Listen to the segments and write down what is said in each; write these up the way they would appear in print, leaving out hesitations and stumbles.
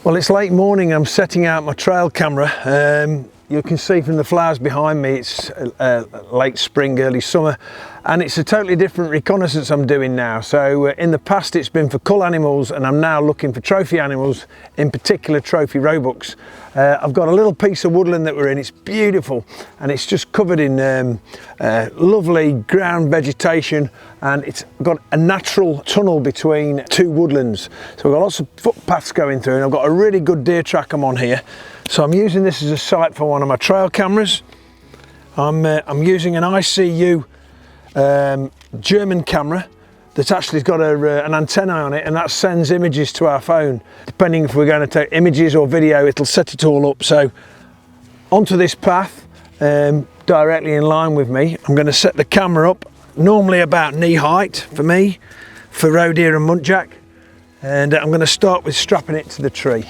Well, it's late morning. I'm setting out my trail camera. You can see from the flowers behind me it's late spring, early summer, and it's a totally different reconnaissance I'm doing now. So in the past it's been for cull animals, and I'm now looking for trophy animals, in particular trophy roebucks. I've got a little piece of woodland that we're in. It's beautiful, and it's just covered in lovely ground vegetation, and it's got a natural tunnel between two woodlands. So we've got lots of footpaths going through, and I've got a really good deer track I'm on here. So I'm using this as a site for one of my trail cameras. I'm using an ICU German camera that's actually got an antenna on it, and that sends images to our phone. Depending if we're going to take images or video, it'll set it all up. So onto this path, directly in line with me, I'm going to set the camera up, normally about knee height for me, for roe deer and muntjac, and I'm going to start with strapping it to the tree.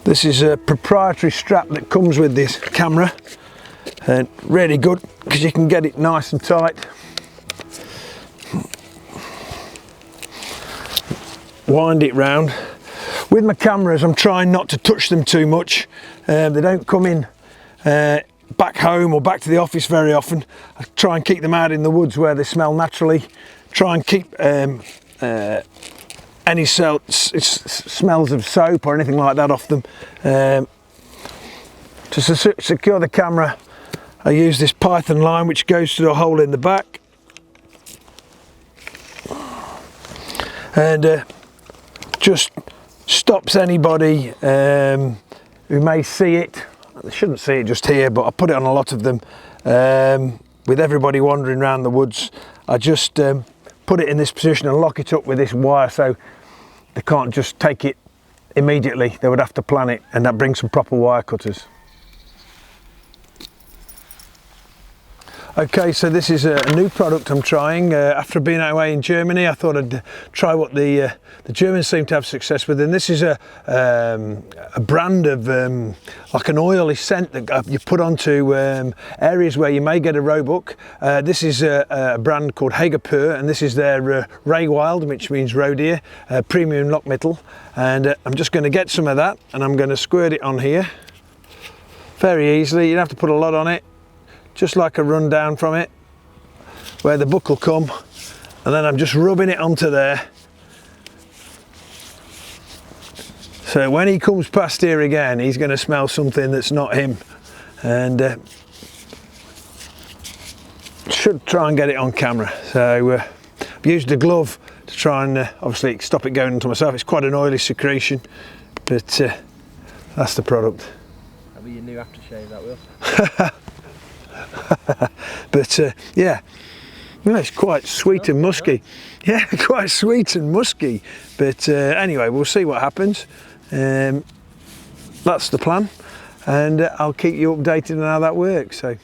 This is a proprietary strap that comes with this camera, and really good because you can get it nice and tight. Wind it round. With my cameras, I'm trying not to touch them too much. They don't come in back home or back to the office very often. I try and keep them out in the woods where they smell naturally. Try and keep any smells of soap or anything like that off them. To secure the camera, I use this python line which goes through a hole in the back, and just stops anybody who may see it. They shouldn't see it just here, but I put it on a lot of them. With everybody wandering around the woods, I just put it in this position and lock it up with this wire, so they can't just take it immediately. They would have to plan it, and that brings some proper wire cutters. Okay, so this is a new product I'm trying. After being away in Germany, I thought I'd try what the Germans seem to have success with, and this is a brand of like an oily scent that you put onto areas where you may get a roebuck. This is a brand called Hagopur, and this is their Ray Wild, which means roe deer, premium Lockmittel, and I'm just going to get some of that, and I'm going to squirt it on here very easily. You don't have to put a lot on it. Just like a run down from it, where the buck will come, and then I'm just rubbing it onto there. So when he comes past here again, he's going to smell something that's not him, and should try and get it on camera. So I've used a glove to try and obviously stop it going into myself. It's quite an oily secretion, but that's the product. That'll be your new aftershave, that will. But yeah, well, it's quite sweet and musky. Yeah, quite sweet and musky. But anyway, we'll see what happens. That's the plan, and I'll keep you updated on how that works. So.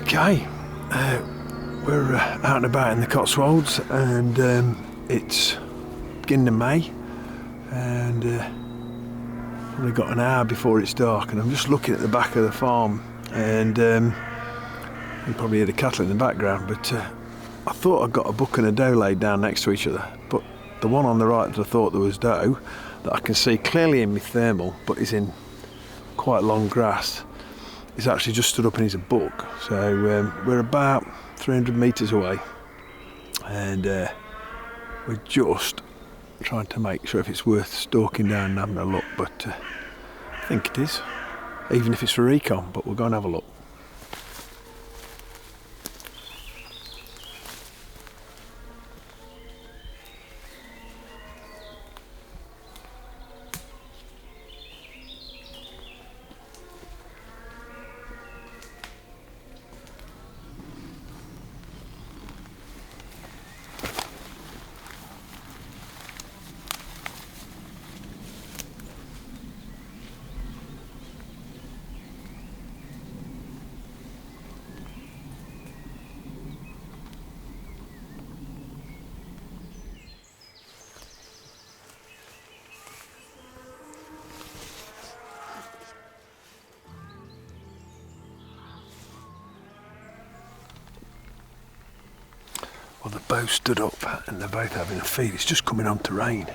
Okay, we're out and about in the Cotswolds, and it's beginning of May, and we've got an hour before it's dark, and I'm just looking at the back of the farm, and you probably hear the cattle in the background, but I thought I got a buck and a doe laid down next to each other, but the one on the right that I thought there was doe, that I can see clearly in my thermal, but is in quite long grass, he's actually just stood up and he's a buck. So we're about 300 metres away, and we're just trying to make sure if it's worth stalking down and having a look, but I think it is, even if it's for recon, but we'll go and have a look. Well, they're both stood up and they're both having a feed. It's just coming on to rain,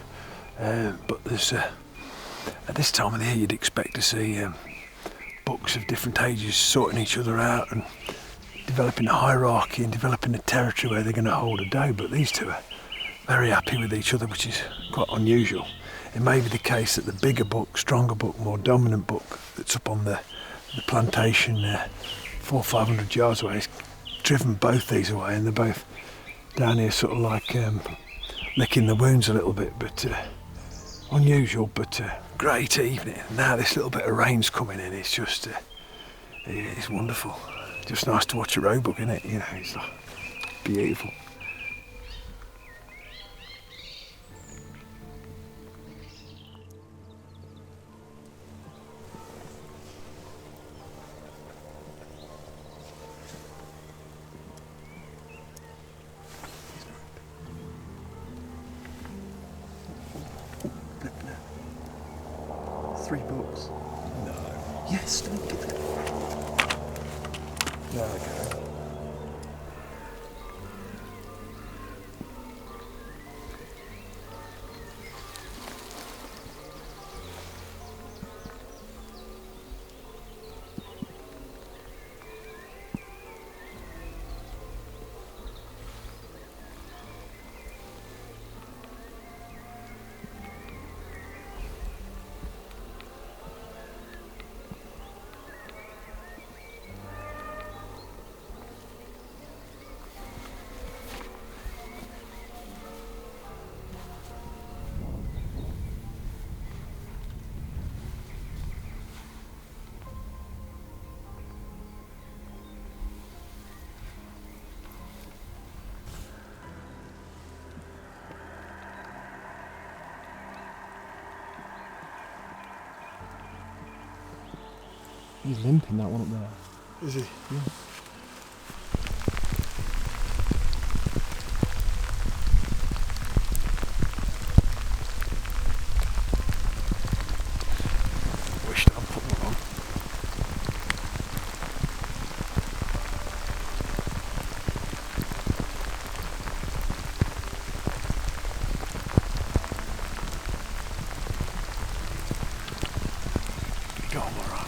but there's at this time of the year you'd expect to see bucks of different ages sorting each other out and developing a hierarchy and developing a territory where they're going to hold a doe. But these two are very happy with each other, which is quite unusual. It may be the case that the bigger buck, stronger buck, more dominant buck that's up on the plantation 400 or 500 yards away has driven both these away, and they're both down here sort of like licking the wounds a little bit. But unusual, but great evening. Now this little bit of rain's coming in. It's just it's wonderful. Just nice to watch a roebuck, isn't it? You know, it's like beautiful. Three bucks. No. Yes, don't get it. There we go. He's limping, that one up there. Is he? Yeah. Wished I'd put one on. Go on, all right.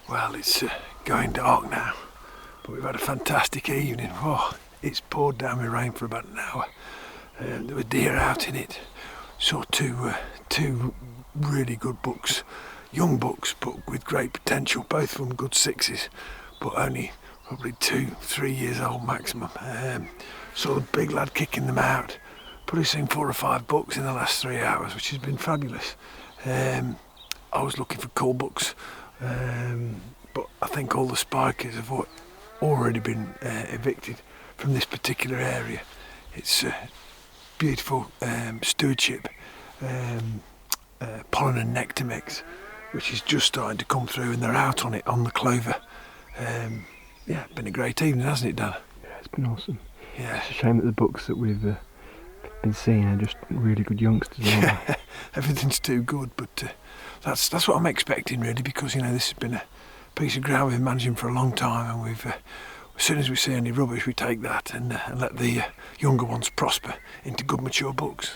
Well, it's going dark now, but we've had a fantastic evening. Oh, it's poured down with rain for about an hour. There were deer out in it. Saw two really good bucks, young bucks, but with great potential, both of them good sixes, but only probably 2-3 years old maximum. Saw the big lad kicking them out. Probably seen 4 or 5 bucks in the last 3 hours, which has been fabulous. I was looking for cull bucks. But I think all the spikers have already been evicted from this particular area. It's beautiful stewardship, pollen and nectar mix, which is just starting to come through, and they're out on it on the clover. Yeah, been a great evening, hasn't it, Dan? Yeah, it's been awesome. Yeah. It's a shame that the bucks that we've been seeing are just really good youngsters. Yeah, everything's too good, but that's what I'm expecting, really, because you know this has been a piece of ground we've been managing for a long time, and we've as soon as we see any rubbish, we take that and let the younger ones prosper into good mature bucks.